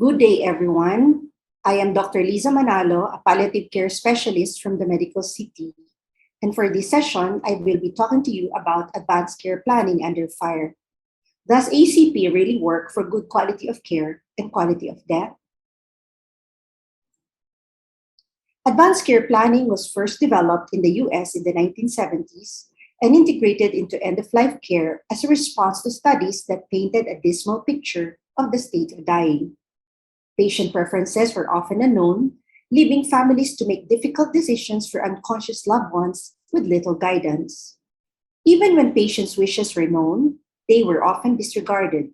Good day, everyone. I am Dr. Liza Manalo, a palliative care specialist from the Medical City. And for this session, I will be talking to you about advanced care planning under fire. Does ACP really work for good quality of care and quality of death? Advanced care planning was first developed in the US in the 1970s and integrated into end of life care as a response to studies that painted a dismal picture of the state of dying. Patient preferences were often unknown, leaving families to make difficult decisions for unconscious loved ones with little guidance. Even when patients' wishes were known, they were often disregarded.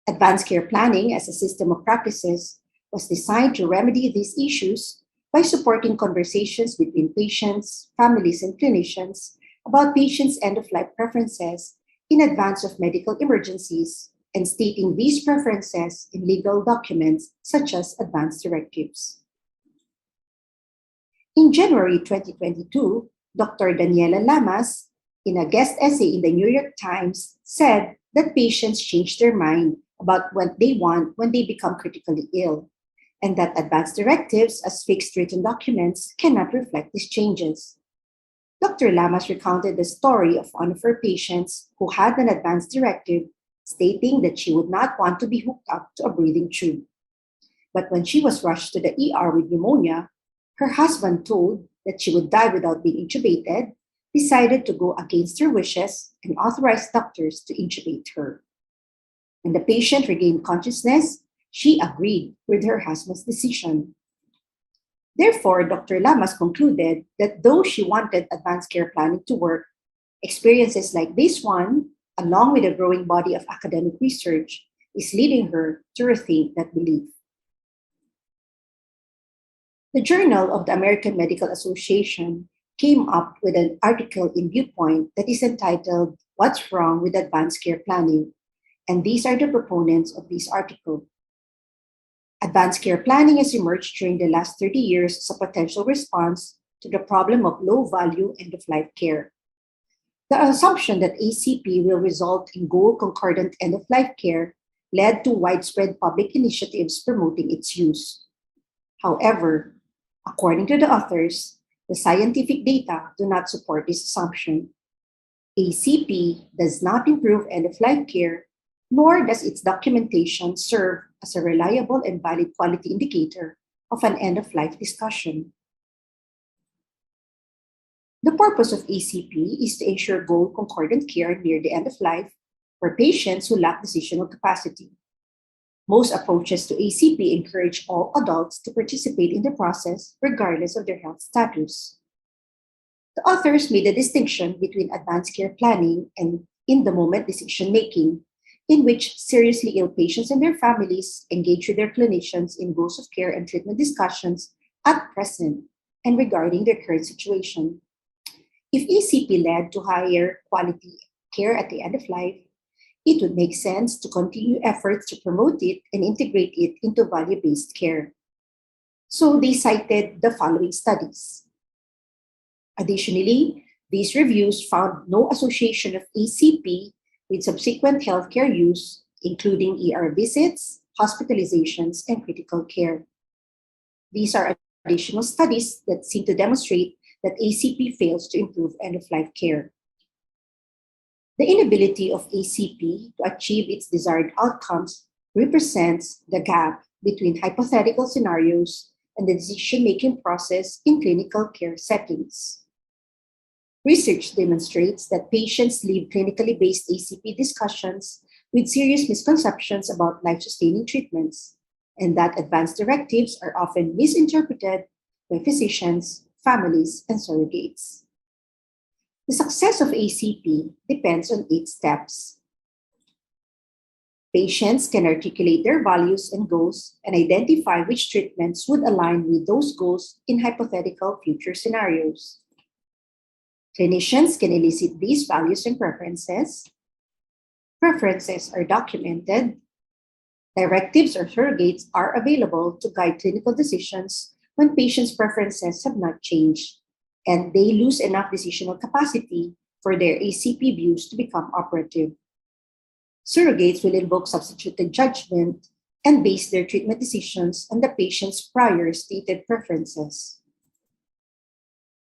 Advanced care planning, as a system of practices, was designed to remedy these issues by supporting conversations between patients, families, and clinicians about patients' end of life preferences in advance of medical emergencies and stating these preferences in legal documents such as advance directives. In January 2022, Dr. Daniela Lamas, in a guest essay in the New York Times, said that patients change their mind about what they want when they become critically ill, and that advance directives as fixed written documents cannot reflect these changes. Dr. Lamas recounted the story of one of her patients who had an advance directive stating that she would not want to be hooked up to a breathing tube. But when she was rushed to the ER with pneumonia, her husband, told that she would die without being intubated, decided to go against her wishes and authorized doctors to intubate her. When the patient regained consciousness, she agreed with her husband's decision. Therefore, Dr. Lamas concluded that though she wanted advanced care planning to work, experiences like this one, along with a growing body of academic research, is leading her to rethink that belief. The Journal of the American Medical Association came up with an article in Viewpoint that is entitled, "What's Wrong with Advanced Care Planning?" And these are the proponents of this article. Advanced care planning has emerged during the last 30 years as a potential response to the problem of low value end of life care. The assumption that ACP will result in goal concordant end of life care led to widespread public initiatives promoting its use. However, according to the authors, the scientific data do not support this assumption. ACP does not improve end of life care, nor does its documentation serve as a reliable and valid quality indicator of an end of life discussion. The purpose of ACP is to ensure goal concordant care near the end of life for patients who lack decisional capacity. Most approaches to ACP encourage all adults to participate in the process regardless of their health status. The authors made a distinction between advanced care planning and in-the-moment decision-making, in which seriously ill patients and their families engage with their clinicians in goals of care and treatment discussions at present and regarding their current situation. If ACP led to higher quality care at the end of life, it would make sense to continue efforts to promote it and integrate it into value-based care. So they cited the following studies. Additionally, these reviews found no association of ACP with subsequent healthcare use, including ER visits, hospitalizations, and critical care. These are additional studies that seem to demonstrate that ACP fails to improve end-of-life care. The inability of ACP to achieve its desired outcomes represents the gap between hypothetical scenarios and the decision-making process in clinical care settings. Research demonstrates that patients leave clinically based ACP discussions with serious misconceptions about life-sustaining treatments, and that advanced directives are often misinterpreted by physicians, families, and surrogates. The success of ACP depends on 8 steps. Patients can articulate their values and goals and identify which treatments would align with those goals in hypothetical future scenarios. Clinicians can elicit these values and preferences. Preferences are documented. Directives or surrogates are available to guide clinical decisions when patients' preferences have not changed, and they lose enough decisional capacity for their ACP views to become operative. Surrogates will invoke substituted judgment and base their treatment decisions on the patient's prior stated preferences.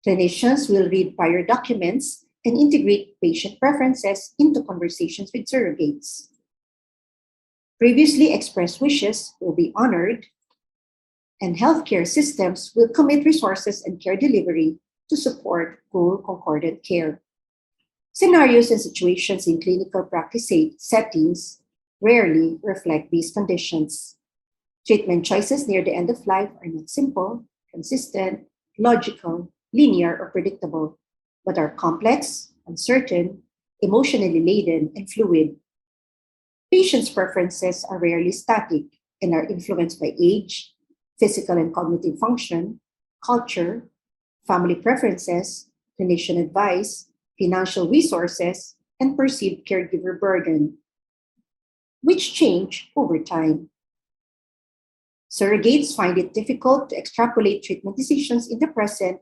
Clinicians will read prior documents and integrate patient preferences into conversations with surrogates. Previously expressed wishes will be honored, and healthcare systems will commit resources and care delivery to support goal concordant care. Scenarios and situations in clinical practice settings rarely reflect these conditions. Treatment choices near the end of life are not simple, consistent, logical, linear, or predictable, but are complex, uncertain, emotionally laden, and fluid. Patients' preferences are rarely static and are influenced by age, physical and cognitive function, culture, family preferences, clinician advice, financial resources, and perceived caregiver burden, which change over time. Surrogates find it difficult to extrapolate treatment decisions in the present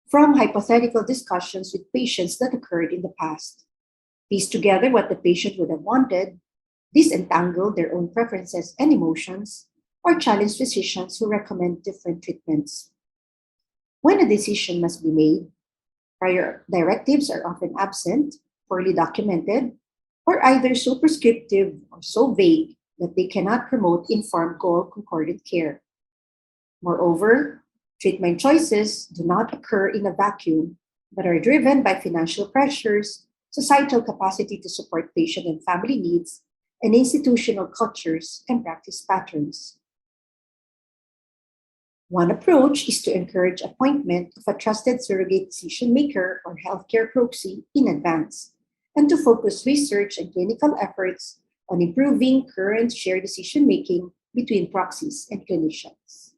from hypothetical discussions with patients that occurred in the past. Piece together what the patient would have wanted, disentangle their own preferences and emotions, or challenge physicians who recommend different treatments. When a decision must be made, prior directives are often absent, poorly documented, or either so prescriptive or so vague that they cannot promote informed goal concordant care. Moreover, treatment choices do not occur in a vacuum, but are driven by financial pressures, societal capacity to support patient and family needs, and institutional cultures and practice patterns. One approach is to encourage appointment of a trusted surrogate decision maker or healthcare proxy in advance, and to focus research and clinical efforts on improving current shared decision making between proxies and clinicians.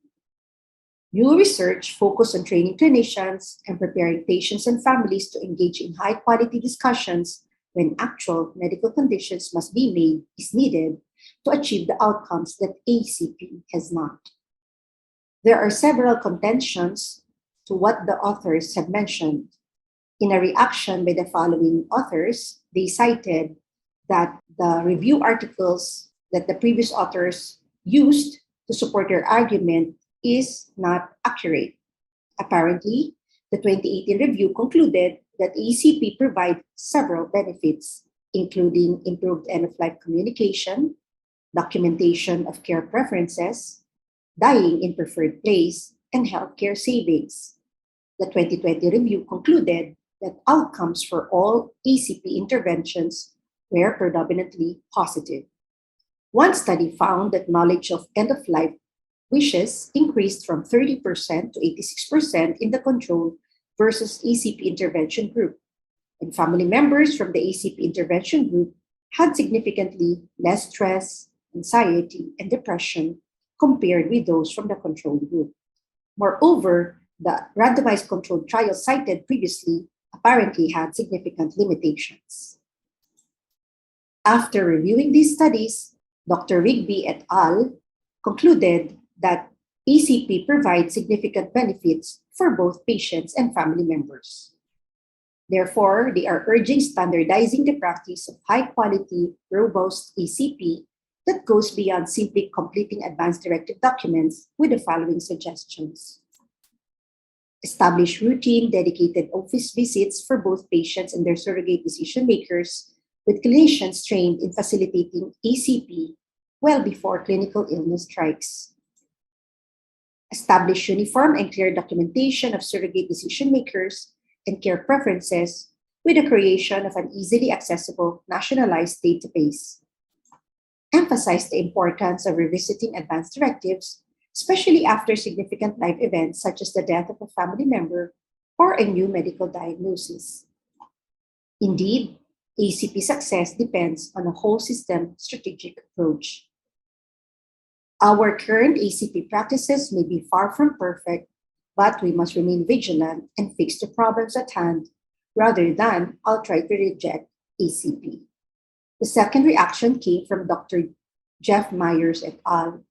New research focused on training clinicians and preparing patients and families to engage in high quality discussions when actual medical conditions must be made is needed to achieve the outcomes that ACP has not. There are several contentions to what the authors have mentioned. In a reaction by the following authors, they cited that the review articles that the previous authors used to support their argument is not accurate. Apparently, the 2018 review concluded that ACP provides several benefits, including improved end of life communication, documentation of care preferences, dying in preferred place, and healthcare savings. The 2020 review concluded that outcomes for all ACP interventions were predominantly positive. One study found that knowledge of end of life wishes increased from 30% to 86% in the control versus ACP intervention group, and family members from the ACP intervention group had significantly less stress, anxiety, and depression compared with those from the control group. Moreover, the randomized controlled trial cited previously apparently had significant limitations. After reviewing these studies, Dr. Rigby et al. Concluded that ACP provides significant benefits for both patients and family members. Therefore, they are urging standardizing the practice of high quality, robust ACP that goes beyond simply completing advance directive documents with the following suggestions. Establish routine, dedicated office visits for both patients and their surrogate decision makers, with clinicians trained in facilitating ACP well before clinical illness strikes. Establish uniform and clear documentation of surrogate decision makers and care preferences with the creation of an easily accessible nationalized database. Emphasize the importance of revisiting advance directives, especially after significant life events such as the death of a family member or a new medical diagnosis. Indeed, ACP success depends on a whole system strategic approach. Our current ACP practices may be far from perfect, but we must remain vigilant and fix the problems at hand rather than outrightly reject ACP. The second reaction came from Dr. Jeff Myers et al.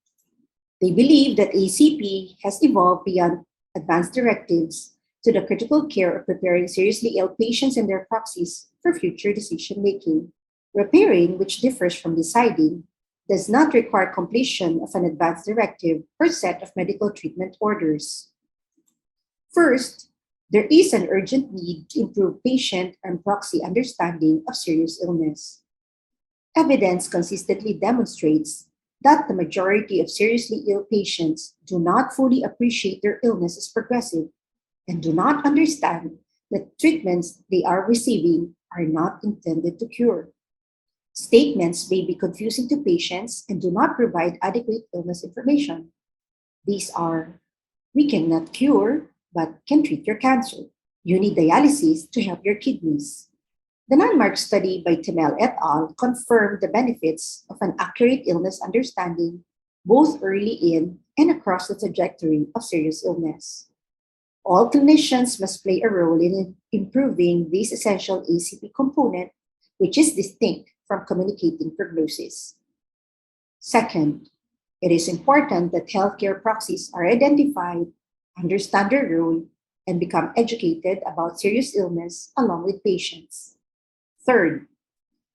They believe that ACP has evolved beyond advanced directives to the critical care of preparing seriously ill patients and their proxies for future decision making. Repairing, which differs from deciding, does not require completion of an advance directive or set of medical treatment orders. First, there is an urgent need to improve patient and proxy understanding of serious illness. Evidence consistently demonstrates that the majority of seriously ill patients do not fully appreciate their illness as progressive and do not understand that treatments they are receiving are not intended to cure. Statements may be confusing to patients and do not provide adequate illness information. These are: we cannot cure, but can treat your cancer. You need dialysis to help your kidneys. The landmark study by Temel et al. Confirmed the benefits of an accurate illness understanding both early in and across the trajectory of serious illness. All clinicians must play a role in improving this essential ACP component, which is distinct from communicating prognosis. Second, it is important that healthcare proxies are identified, understand their role, and become educated about serious illness along with patients. Third,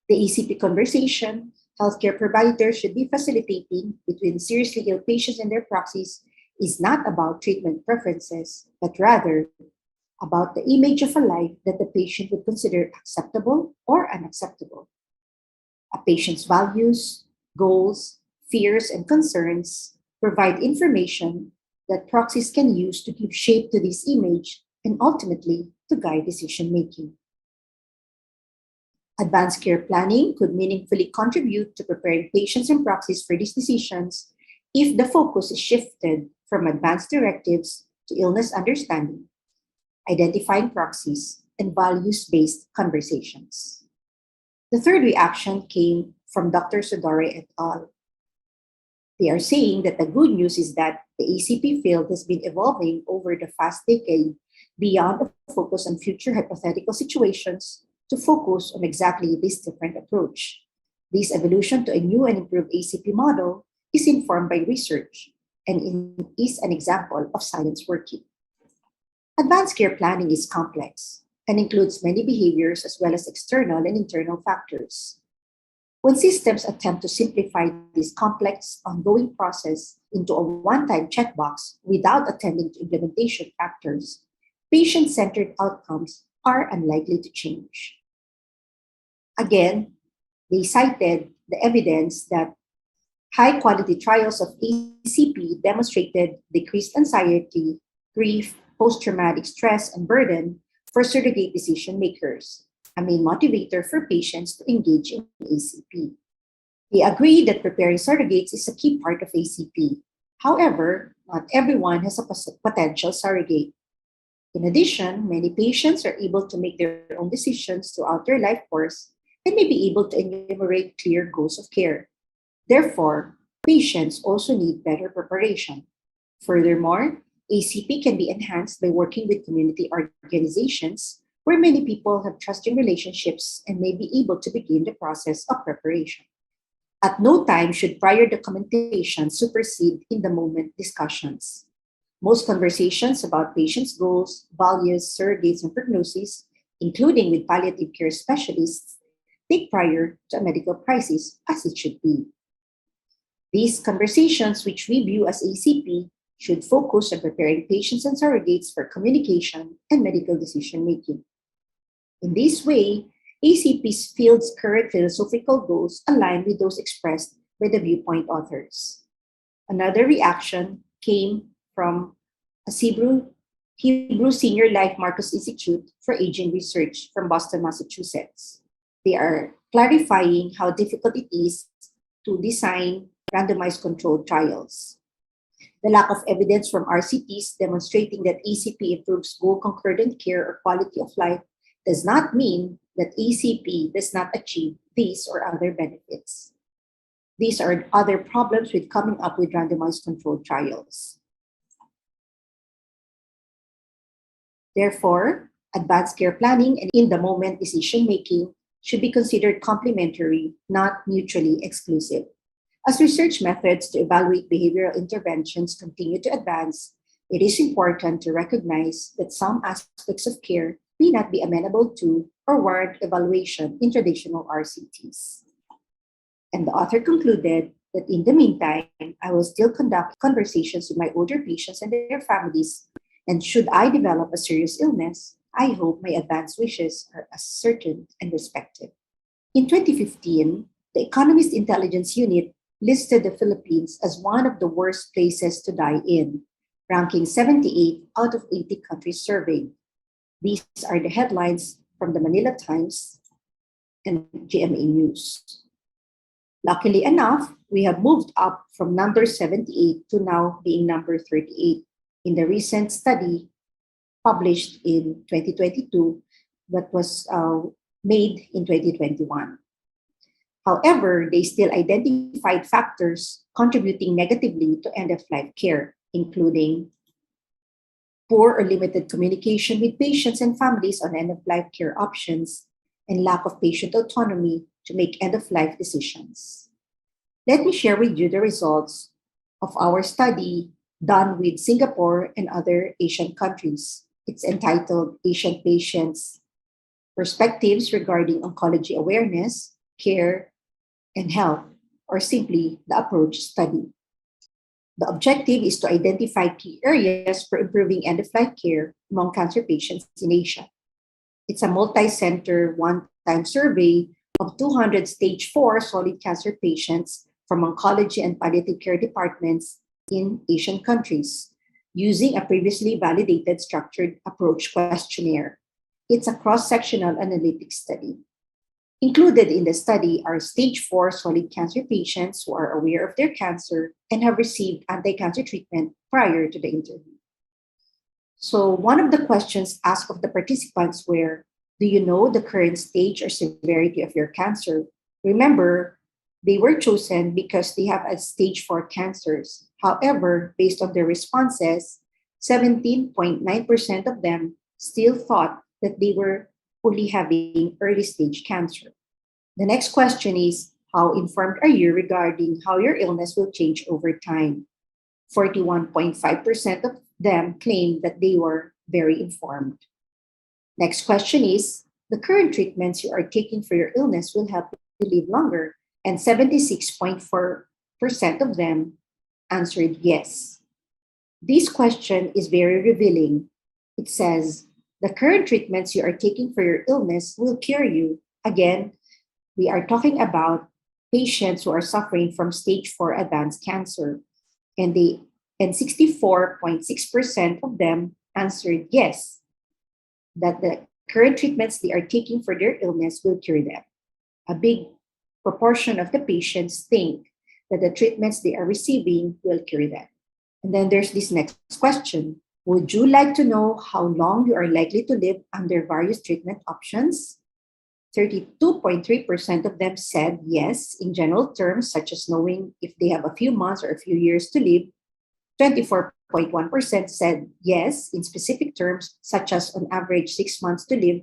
the ACP conversation healthcare providers should be facilitating between seriously ill patients and their proxies is not about treatment preferences, but rather about the image of a life that the patient would consider acceptable or unacceptable. A patient's values, goals, fears, and concerns provide information that proxies can use to give shape to this image and ultimately to guide decision making. Advanced care planning could meaningfully contribute to preparing patients and proxies for these decisions if the focus is shifted from advanced directives to illness understanding, identifying proxies, and values based conversations. The third reaction came from Dr. Sodore et al. They are saying that the good news is that the ACP field has been evolving over the past decade beyond a focus on future hypothetical situations to focus on exactly this different approach. This evolution to a new and improved ACP model is informed by research and is an example of science working. Advanced care planning is complex and includes many behaviors as well as external and internal factors. When systems attempt to simplify this complex, ongoing process into a one time checkbox without attending to implementation factors, patient centered outcomes are unlikely to change. Again, they cited the evidence that high quality trials of ACP demonstrated decreased anxiety, grief, post traumatic stress, and burden for surrogate decision makers, a main motivator for patients to engage in ACP. They agree that preparing surrogates is a key part of ACP. However, not everyone has a potential surrogate. In addition, many patients are able to make their own decisions throughout their life course and may be able to enumerate clear goals of care. Therefore, patients also need better preparation. Furthermore, ACP can be enhanced by working with community organizations where many people have trusting relationships and may be able to begin the process of preparation. At no time should prior documentation supersede in the moment discussions. Most conversations about patients' goals, values, surrogates, and prognosis, including with palliative care specialists, take prior to a medical crisis as it should be. These conversations, which we view as ACP, should focus on preparing patients and surrogates for communication and medical decision making. In this way, ACP's field's current philosophical goals align with those expressed by the viewpoint authors. Another reaction came from a Hebrew Senior Life Marcus Institute for Aging Research from Boston, Massachusetts. They are clarifying how difficult it is to design randomized controlled trials. The lack of evidence from RCTs demonstrating that ACP improves goal concordant care or quality of life does not mean that ACP does not achieve these or other benefits. These are other problems with coming up with randomized controlled trials. Therefore, advanced care planning and in the moment decision making should be considered complementary, not mutually exclusive. As research methods to evaluate behavioral interventions continue to advance, it is important to recognize that some aspects of care may not be amenable to or warrant evaluation in traditional RCTs. And the author concluded that in the meantime, I will still conduct conversations with my older patients and their families. And should I develop a serious illness, I hope my advance wishes are ascertained and respected. In 2015, the Economist Intelligence Unit listed the Philippines as one of the worst places to die in, ranking 78 out of 80 countries surveyed. These are the headlines from the Manila Times and GMA News. Luckily enough, we have moved up from number 78 to now being number 38 in the recent study published in 2022 that was made in 2021. However, they still identified factors contributing negatively to end of life care, including poor or limited communication with patients and families on end of life care options, and lack of patient autonomy to make end of life decisions. Let me share with you the results of our study done with Singapore and other Asian countries. It's entitled Asian Patients Perspectives Regarding Oncology Awareness, Care, and Health, or simply the Approach Study. The objective is to identify key areas for improving end of life care among cancer patients in Asia. It's a multi center, one time survey of 200 stage 4 solid cancer patients from oncology and palliative care departments in Asian countries using a previously validated structured approach questionnaire. It's a cross sectional analytic study. Included in the study are stage 4 solid cancer patients who are aware of their cancer and have received anti cancer treatment prior to the interview. So, one of the questions asked of the participants were, do you know the current stage or severity of your cancer? Remember, they were chosen because they have a stage 4 cancers. However, based on their responses, 17.9% of them still thought that they were only having early stage cancer. The next question is, how informed are you regarding how your illness will change over time? 41.5% of them claimed that they were very informed. Next question is, the current treatments you are taking for your illness will help you live longer, and 76.4% of them answered yes. This question is very revealing. It says, the current treatments you are taking for your illness will cure you. Again, we are talking about patients who are suffering from stage 4 advanced cancer. And 64.6% of them answered yes, that the current treatments they are taking for their illness will cure them. A big proportion of the patients think that the treatments they are receiving will cure them. And then there's this next question. Would you like to know how long you are likely to live under various treatment options? 32.3% of them said yes in general terms, such as knowing if they have a few months or a few years to live. 24.1% said yes in specific terms, such as on average 6 months to live,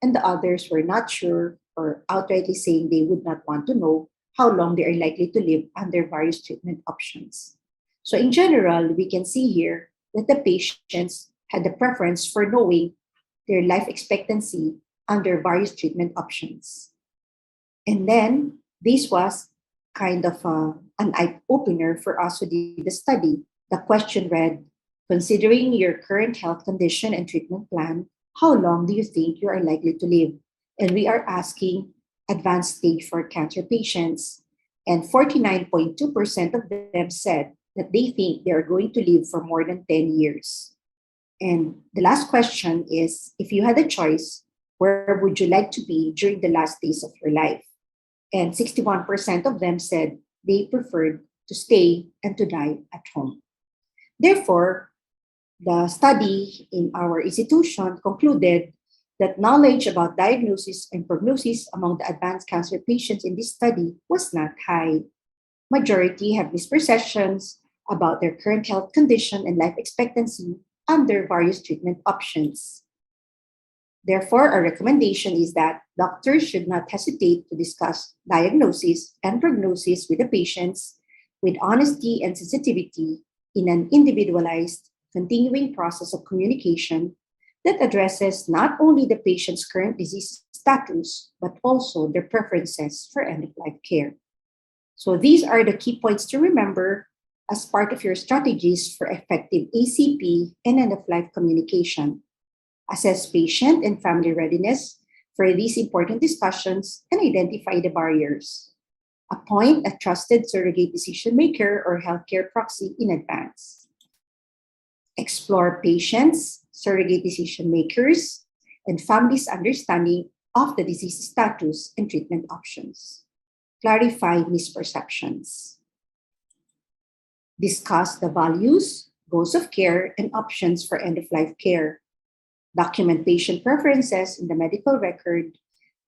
and the others were not sure or outrightly saying they would not want to know how long they are likely to live under various treatment options. So, in general, we can see here that the patients had the preference for knowing their life expectancy under various treatment options. And then this was kind of an eye opener for us who did the study. The question read, considering your current health condition and treatment plan, how long do you think you are likely to live? And we are asking advanced stage 4 cancer patients. And 49.2% of them said that they think they are going to live for more than 10 years. And the last question is, if you had a choice, where would you like to be during the last days of your life? And 61% of them said they preferred to stay and to die at home. Therefore, the study in our institution concluded that knowledge about diagnosis and prognosis among the advanced cancer patients in this study was not high. Majority have misperceptions about their current health condition and life expectancy under various treatment options. Therefore, our recommendation is that doctors should not hesitate to discuss diagnosis and prognosis with the patients with honesty and sensitivity in an individualized, continuing process of communication that addresses not only the patient's current disease status, but also their preferences for end of life care. So these are the key points to remember as part of your strategies for effective ACP and end-of-life communication. Assess patient and family readiness for these important discussions and identify the barriers. Appoint a trusted surrogate decision maker or healthcare proxy in advance. Explore patients, surrogate decision makers, and families' understanding of the disease status and treatment options. Clarify misperceptions. Discuss the values, goals of care, and options for end of life care. Document patient preferences in the medical record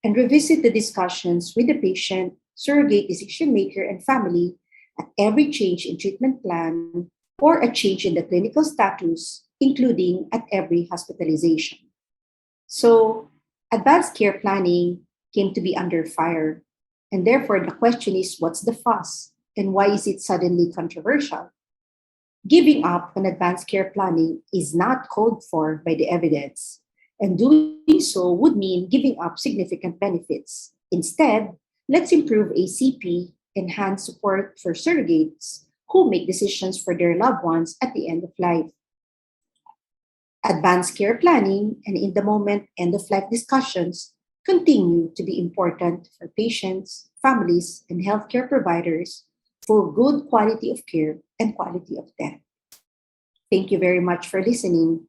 and revisit the discussions with the patient, surrogate decision maker, and family at every change in treatment plan or a change in the clinical status, including at every hospitalization. So, advanced care planning came to be under fire. And therefore, the question is what's the fuss and why is it suddenly controversial? Giving up on advanced care planning is not called for by the evidence, and doing so would mean giving up significant benefits. Instead, let's improve ACP, enhance support for surrogates who make decisions for their loved ones at the end of life. Advanced care planning and in the moment end of life discussions continue to be important for patients, families, and healthcare providers for good quality of care and quality of death. Thank you very much for listening.